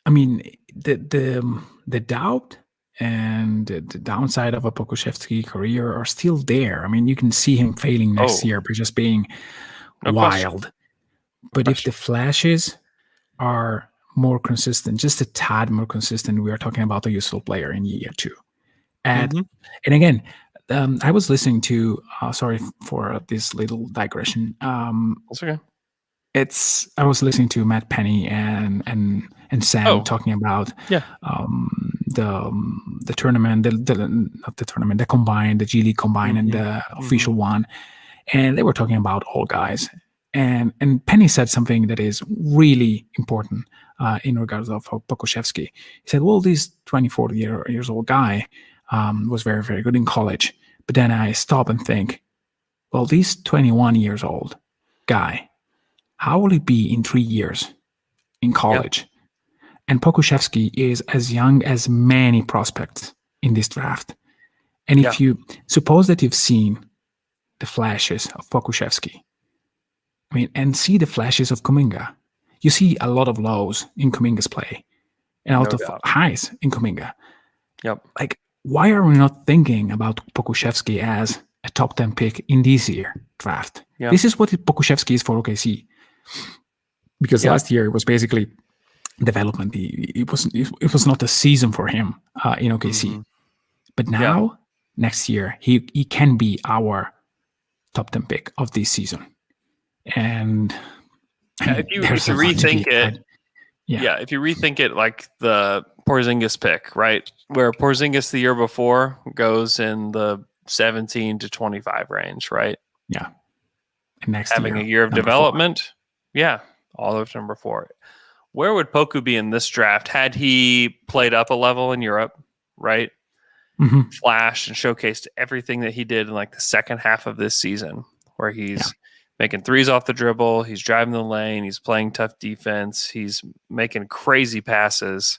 I mean, the doubt and the downside of a Pokusevski career are still there. I mean, you can see him failing next year by just being wild. Question. But if the flashes are more consistent, just a tad more consistent, we are talking about a useful player in year 2. And again, I was listening to, sorry for this little digression. That's okay. I was listening to Matt Penny and Sam talking about the tournament, not the tournament, the combine, the G League combine, and the official one, and they were talking about all guys. And Penny said something that is really important in regards of Pokusevski. He said, well, this 24 years old guy was very, very good in college. But then I stop and think, well, this 21 years old guy, how will he be in 3 years in college? Yep. And Pokusevski is as young as many prospects in this draft. And if you suppose that you've seen the flashes of Pokusevski, I mean, and see the flashes of Kuminga, you see a lot of lows in Kuminga's play and a lot of highs in Kuminga. Yep. Like, why are we not thinking about Pokusevski as a top 10 pick in this year draft? Yep. This is what Pokusevski is for OKC. Because last year it was basically development. It was not a season for him in OKC. But now next year, he can be our top 10 pick of this season. And I mean, if you rethink it, if you rethink it like the Porzingis pick, right? Where Porzingis the year before goes in the 17 to 25 range, right? Yeah. And next having year, a year of development. 4. Yeah, all of number 4. Where would Poku be in this draft had he played up a level in Europe, right? Mm-hmm. Flashed and showcased everything that he did in like the second half of this season, where he's making threes off the dribble, he's driving the lane, he's playing tough defense, he's making crazy passes.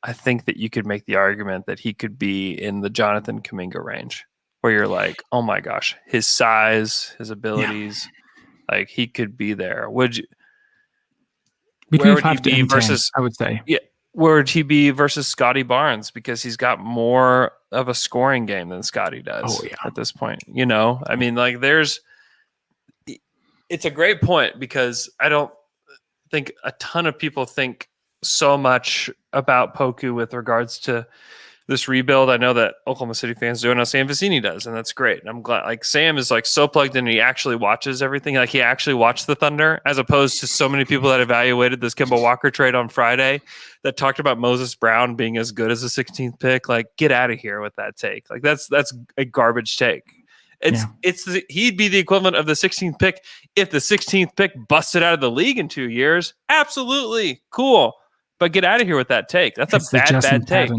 I think that you could make the argument that he could be in the Jonathan Kuminga range, where you're like, oh my gosh, his size, his abilities, like he could be there. Would you? Between where would 5 he be and versus? 10, I would say. Yeah, where would he be versus Scotty Barnes? Because he's got more of a scoring game than Scotty does at this point. You know, I mean, like it's a great point because I don't think a ton of people think so much about Poku with regards to this rebuild. I know that Oklahoma City fans do, and Sam Vecini does, and that's great. And I'm glad, like, Sam is like so plugged in, and he actually watches everything. Like, he actually watched the Thunder, as opposed to so many people that evaluated this Kemba Walker trade on Friday that talked about Moses Brown being as good as a 16th pick. Like, get out of here with that take. Like, that's a garbage take. He'd be the equivalent of the 16th pick if the 16th pick busted out of the league in 2 years. Absolutely cool, but get out of here with that take. That's a bad take.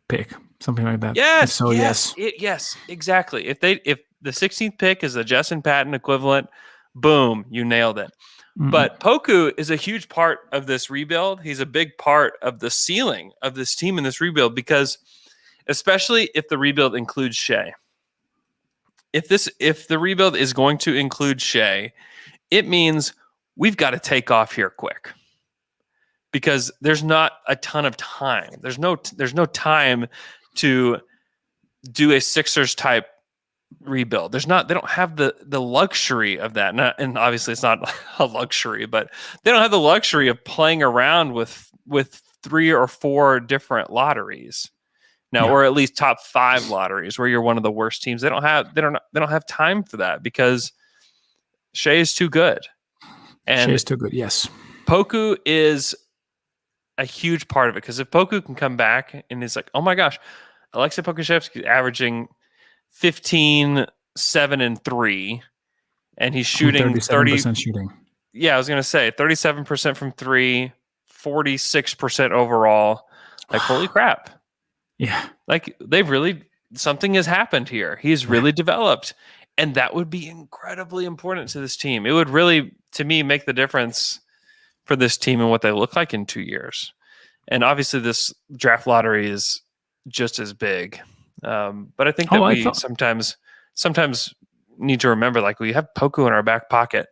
Pick, something like that. Yes, yes, exactly. If the 16th pick is the Justin Patton equivalent, boom, you nailed it. Mm-hmm. But Poku is a huge part of this rebuild. He's a big part of the ceiling of this team in this rebuild, because especially if the rebuild includes Shea. If the rebuild is going to include Shea, it means we've got to take off here quick, because there's not a ton of time. There's no time to do a Sixers type rebuild. They don't have the luxury of that. And obviously it's not a luxury, but they don't have the luxury of playing around with 3 or 4 different lotteries. Now, or at least top 5 lotteries where you're one of the worst teams. They don't have time for that, because Shea is too good. And Shea is too good, yes. Poku is a huge part of it, because if Poku can come back and is like, oh my gosh, Aleksej Pokusevski averaging 15, 7, and 3, and he's shooting 37% shooting. Yeah, I was gonna say 37% from 3, 46% overall. Like, holy crap. Yeah. Like, something has happened here. He's really developed. And that would be incredibly important to this team. It would really, to me, make the difference for this team and what they look like in 2 years. And obviously this draft lottery is just as big. But I think that sometimes need to remember, like, we have Poku in our back pocket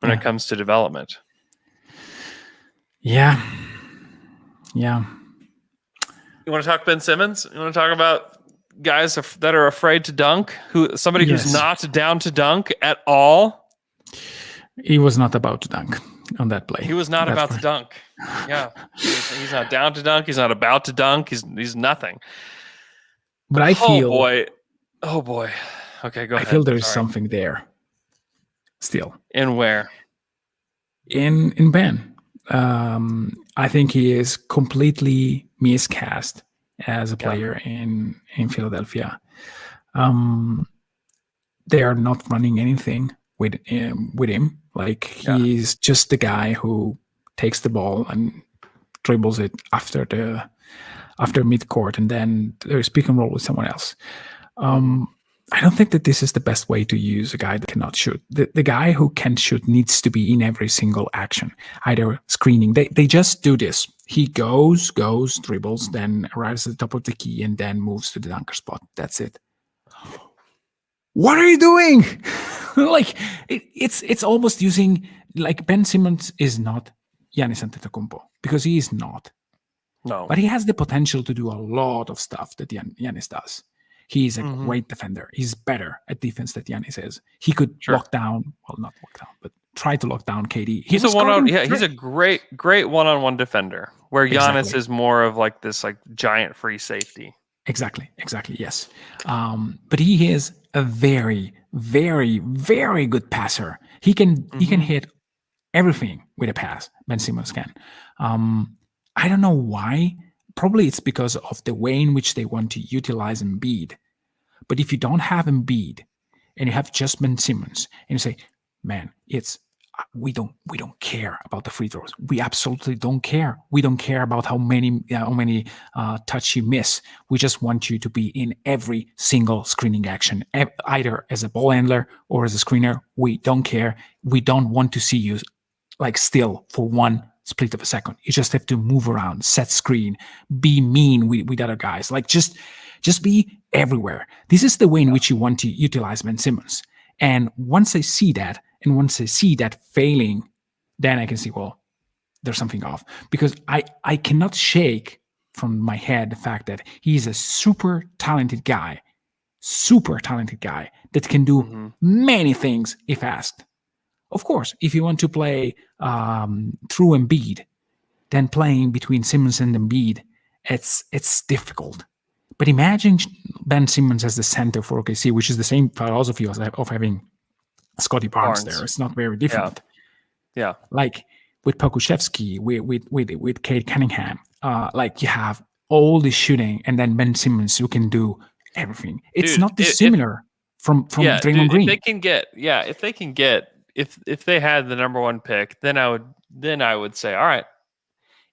when it comes to development. Yeah. Yeah. You want to talk Ben Simmons? You want to talk about guys that are afraid to dunk? Somebody who's not down to dunk at all? He was not about to dunk on that play. He was not about to dunk. Yeah. He's not down to dunk. He's not about to dunk. He's nothing. But I feel... Oh, boy. Okay, go ahead. I feel there's something there still. In where? In Ben. I think he is completely miscast as a player in Philadelphia. They are not running anything with him. Like, he's just the guy who takes the ball and dribbles it after midcourt, and then there's pick and roll with someone else. I don't think that this is the best way to use a guy that cannot shoot. The guy who can shoot needs to be in every single action, either screening. They just do this. He goes, dribbles, then arrives at the top of the key, and then moves to the dunker spot. That's it. What are you doing? Like, it's almost using, like, Ben Simmons is not Giannis Antetokounmpo, because he is not. No. But he has the potential to do a lot of stuff that Giannis does. He's a great defender. He's better at defense than Giannis is. He could lock down, well, not lock down, but try to lock down KD. He's a great one-on-one defender, where Giannis is more of like this, like, giant free safety. Exactly. Yes. But he is a very, very, very good passer. He can hit everything with a pass. Ben Simmons can. I don't know why. Probably it's because of the way in which they want to utilize Embiid. But if you don't have Embiid and you have just Ben Simmons and you say, man, it's we don't care about the free throws. We absolutely don't care. We don't care about how many touch you miss. We just want you to be in every single screening action, either as a ball handler or as a screener. We don't care. We don't want to see you like still for one split of a second. You just have to move around, set screen, be mean with other guys. Like just be everywhere. This is the way in which you want to utilize Ben Simmons. And once I see that, and once I see that failing, then I can see, well, there's something off. Because I cannot shake from my head the fact that he's a super talented guy that can do many things if asked. Of course, if you want to play through Embiid, then playing between Simmons and Embiid, it's difficult. But imagine Ben Simmons as the center for OKC, which is the same philosophy of having Scotty Barnes there. It's not very different. Yeah. Like with Pokusevski, with Cade Cunningham, like you have all the shooting, and then Ben Simmons who can do everything. It's not dissimilar from Draymond Green. If they had the number one pick, then I would say, all right,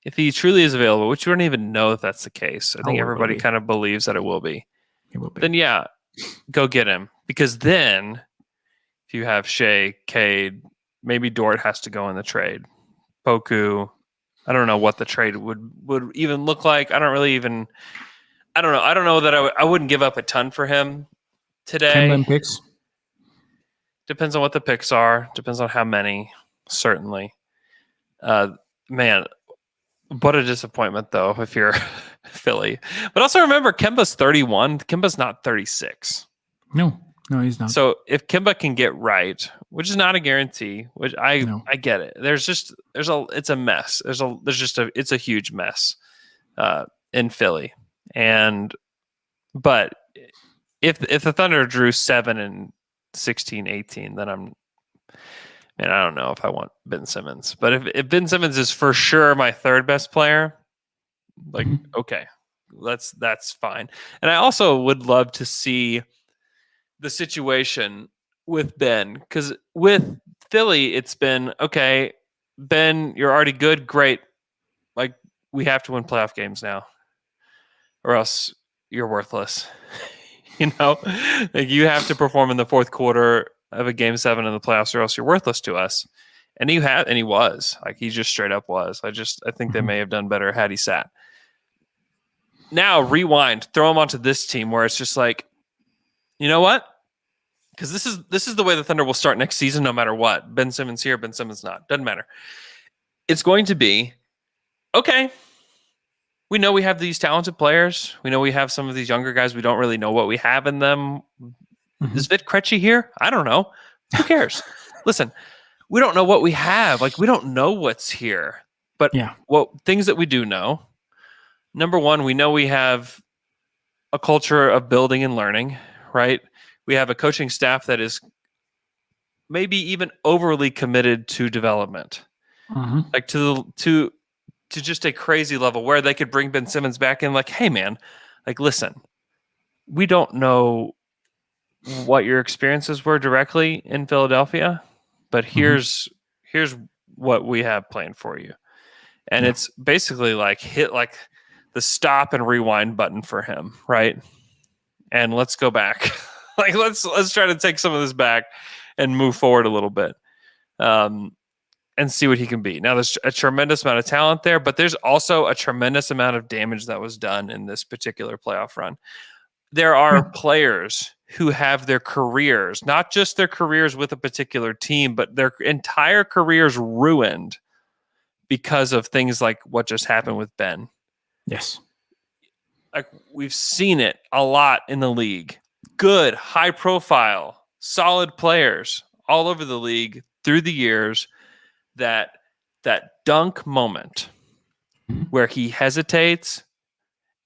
if he truly is available, which we don't even know if that's the case. I think everybody kind of believes that it will be. Then yeah, go get him. Because then if you have Shea, Cade, maybe Dort has to go in the trade. Poku, I don't know what the trade would even look like. I don't know. I don't know that I wouldn't give up a ton for him today. Kemba picks. Depends on what the picks are. Depends on how many, certainly. Man, what a disappointment, though, if you're Philly. But also remember, Kemba's 31. Kemba's not 36. No, he's not. So if Kemba can get right, which is not a guarantee, which I get it. It's a mess. It's a huge mess in Philly. But if the Thunder drew 7 and 16, 18, then I don't know if I want Ben Simmons. But if Ben Simmons is for sure my third best player, like, okay, that's fine. And I also would love to see the situation with Ben, because with Philly, it's been, okay, Ben, you're already good, great. Like, we have to win playoff games now, or else you're worthless. Like, you have to perform in the fourth quarter of a game 7 in the playoffs, or else you're worthless to us. And he was like, he just straight up was. I think they may have done better had he sat. Now rewind, throw him onto this team where it's just like, you know what? Because this is the way the Thunder will start next season, no matter what. Ben Simmons here, Ben Simmons not. Doesn't matter. It's going to be, okay, we know we have these talented players. We know we have some of these younger guys. We don't really know what we have in them. Is Vit Krejci here? I don't know. Who cares? Listen, we don't know what we have. Like, we don't know what's here. But things that we do know, number one, we know we have a culture of building and learning, right? We have a coaching staff that is maybe even overly committed to development, like to just a crazy level where they could bring Ben Simmons back in. Like, hey man, like, listen, we don't know what your experiences were directly in Philadelphia, but here's what we have planned for you. And it's basically like hit like the stop and rewind button for him, right? And let's go back. Like, let's try to take some of this back and move forward a little bit, and see what he can be. Now, there's a tremendous amount of talent there, but there's also a tremendous amount of damage that was done in this particular playoff run. There are players who have their careers, not just their careers with a particular team, but their entire careers ruined because of things like what just happened with Ben. Yes. Like, we've seen it a lot in the league. Good, high profile, solid players all over the league through the years, that dunk moment where he hesitates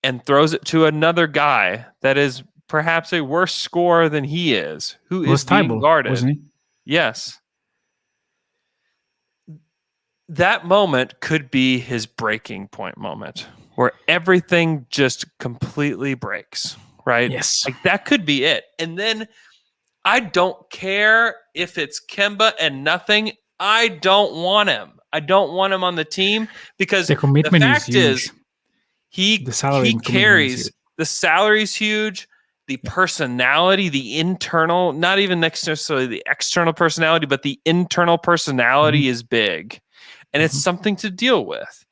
and throws it to another guy that is perhaps a worse scorer than he is, who It was is being Tybalt, guarded. wasn't he? Yes. That moment could be his breaking point moment where everything just completely breaks, right? Yes. Like that could be it. And then I don't care if it's Kemba and nothing. I don't want him. I don't want him on the team because The commitment the is fact is huge. he The salary and commitment is carries huge. the salary's huge, the personality, the internal, not even necessarily the external personality, but the internal personality is big. And it's something to deal with.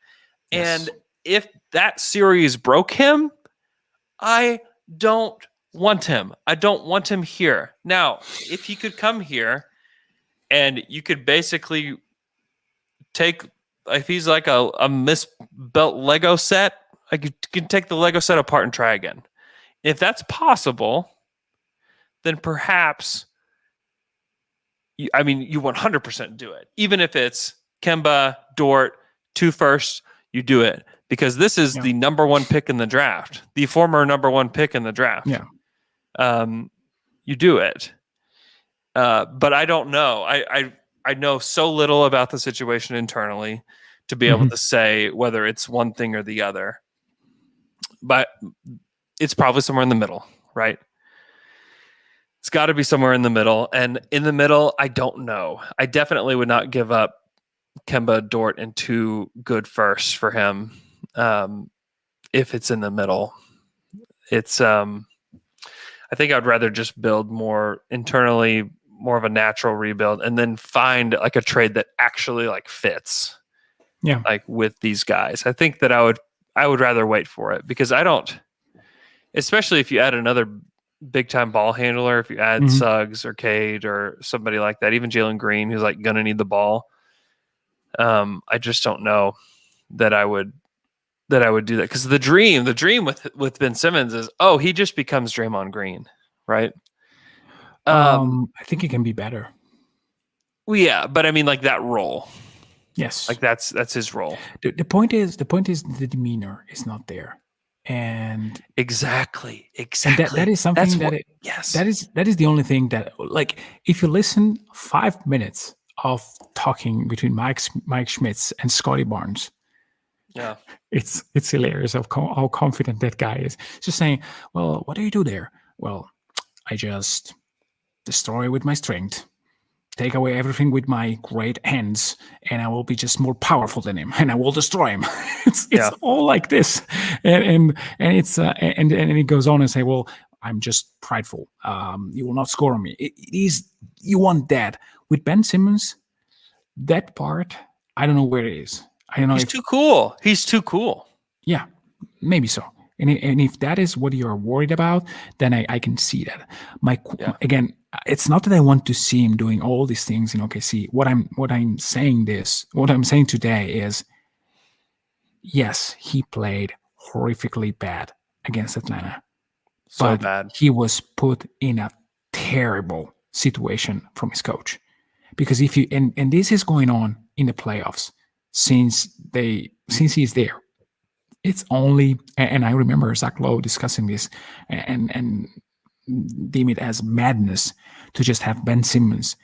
Yes. And if that series broke him, I don't want him. I don't want him here. Now, if he could come here and you could basically take, if he's like a misbuilt Lego set, like you can take the Lego set apart and try again. If that's possible, then perhaps, you 100% do it. Even if it's Kemba, Dort, 2 firsts, you do it. Because this is the number 1 pick in the draft, the former number 1 pick in the draft. Yeah. You do it. But I don't know. I know so little about the situation internally to be able to say whether it's one thing or the other. But it's probably somewhere in the middle, right? It's got to be somewhere in the middle. And in the middle, I don't know. I definitely would not give up Kemba, Dort, and 2 good firsts for him if it's in the middle. It's I think I'd rather just build more internally, more of a natural rebuild, and then find like a trade that actually like fits. Yeah. Like with these guys. I think that I would rather wait for it because I don't, especially if you add another big time ball handler, if you add Suggs or Cade or somebody like that, even Jalen Green, who's like going to need the ball. I just don't know that I would do that because the dream with Ben Simmons is, he just becomes Draymond Green, right? I think it can be better. Well, yeah, but I mean, like that role. Yes, like that's his role. The point is the demeanor is not there, and exactly. And that is something yes. That is the only thing that, like, if you listen 5 minutes of talking between Mike Schmitz and Scotty Barnes. Yeah, it's hilarious how confident that guy is. Just saying, well, what do you do there? Well, I just destroy with my strength, take away everything with my great hands, and I will be just more powerful than him, and I will destroy him. It's all like this, and it's and it goes on and say, well, I'm just prideful. You will not score on me. It is, you want that with Ben Simmons. That part, I don't know where it is. I don't know. He's too cool. He's too cool. Yeah, maybe so. And if that is what you're worried about, then I can see that. Again, it's not that I want to see him doing all these things in OKC. What I'm saying today is, yes, he played horrifically bad against Atlanta. So bad. He was put in a terrible situation from his coach. Because if you and this is going on in the playoffs since he's there. It's only, and I remember Zach Lowe discussing this and deem it as madness to just have Ben Simmons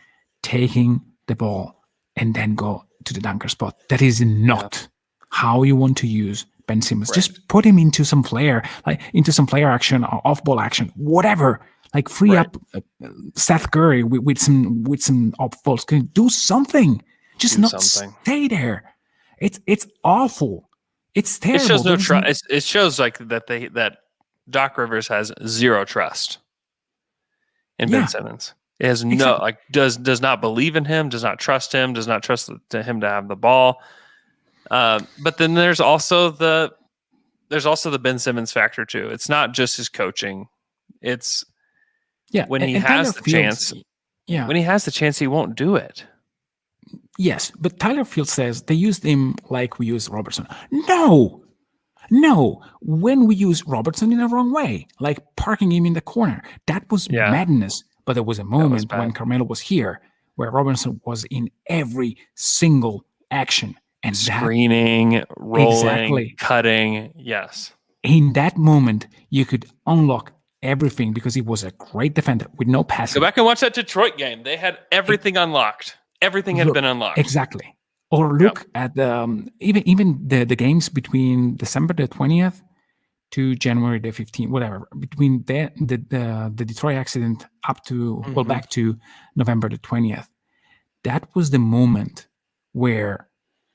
taking the ball and then go to the dunker spot. That is not how you want to use Ben Simmons. Right. Just put him into some flair, like into some player action or off-ball action, whatever. Like free up Seth Curry with some off-balls. Do something. Just stay there. It's awful. It's terrible. It shows no trust. It shows like that Doc Rivers has zero trust in Ben Simmons. It has does not believe in him, does not trust him, does not trust him to have the ball. But then there's also the Ben Simmons factor too. It's not just his coaching. It's when he has the chance. Yeah, when he has the chance, he won't do it. Yes, but Tyler Fields says they used him like we use Robertson. No. When we use Robertson in the wrong way, like parking him in the corner, that was madness. But there was a moment when Carmelo was here where Robertson was in every single action. And screening, rolling, cutting. Yes. in that moment, you could unlock everything because he was a great defender with no passing. Go back and watch that Detroit game. They had everything unlocked. Everything had been unlocked. Exactly. Or look at even the games between December the 20th to January the 15th, whatever, between the Detroit accident up to, back to November the 20th. That was the moment where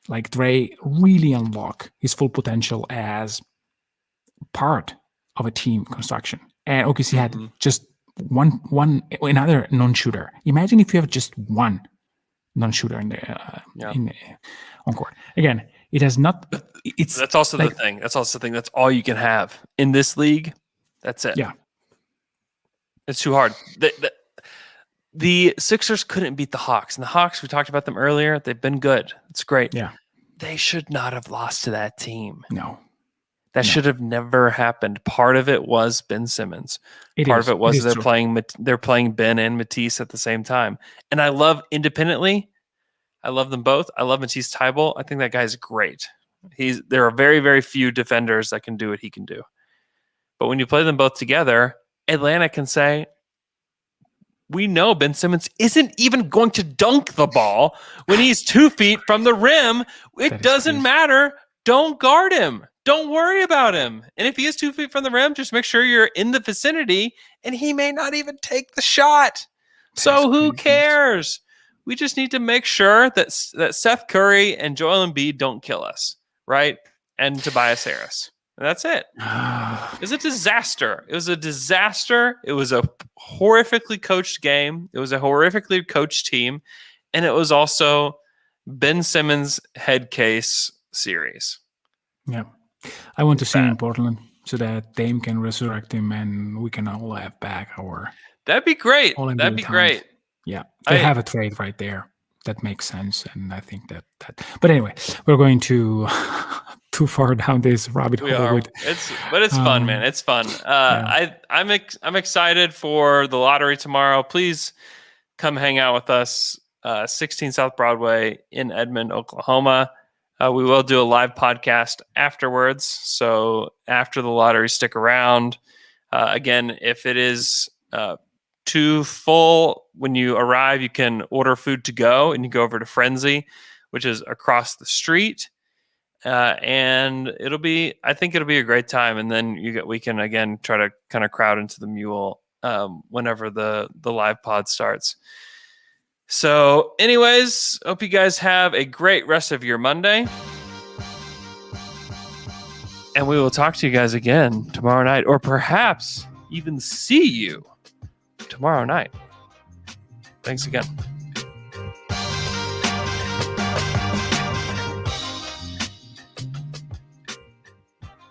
like Dre really unlocked his full potential as part of a team construction. And OKC had just one another non-shooter. Imagine if you have just one non-shooter in the on court. Again, it has not. That's also the thing. That's also the thing. That's all you can have in this league. That's it. Yeah, it's too hard. The Sixers couldn't beat the Hawks, and the Hawks, we talked about them earlier. They've been good. It's great. Yeah, they should not have lost to that team. No. That should have never happened. Part of it was Ben Simmons. Part of it was they're playing Ben and Matisse at the same time. And I love independently. I love them both. I love Matisse Thybulle. I think that guy's great. There are very, very few defenders that can do what he can do. But when you play them both together, Atlanta can say, we know Ben Simmons isn't even going to dunk the ball when he's 2 feet from the rim. It doesn't matter. Don't guard him. Don't worry about him. And if he is 2 feet from the rim, just make sure you're in the vicinity, and he may not even take the shot. So who cares? We just need to make sure that Seth Curry and Joel Embiid don't kill us, right? And Tobias Harris. And that's it. It was a disaster. It was a disaster. It was a horrifically coached game. It was a horrifically coached team. And it was also Ben Simmons' head case series. Yeah. I want to see him in Portland so that Dame can resurrect him and we can all have back our... That'd be great. That'd be great. Yeah. They have a trade right there. That makes sense. And I think that... But anyway, we're going too far down this rabbit hole. But it's fun, man. It's fun. I'm excited for the lottery tomorrow. Please come hang out with us. 16 South Broadway in Edmond, Oklahoma. We will do a live podcast afterwards. So after the lottery, stick around. Again, if it is too full when you arrive, you can order food to go, and you go over to Frenzy, which is across the street. And I think it'll be a great time. And then we can again try to kind of crowd into the Mule whenever the live pod starts. So anyways, hope you guys have a great rest of your Monday. And we will talk to you guys again tomorrow night, or perhaps even see you tomorrow night. Thanks again.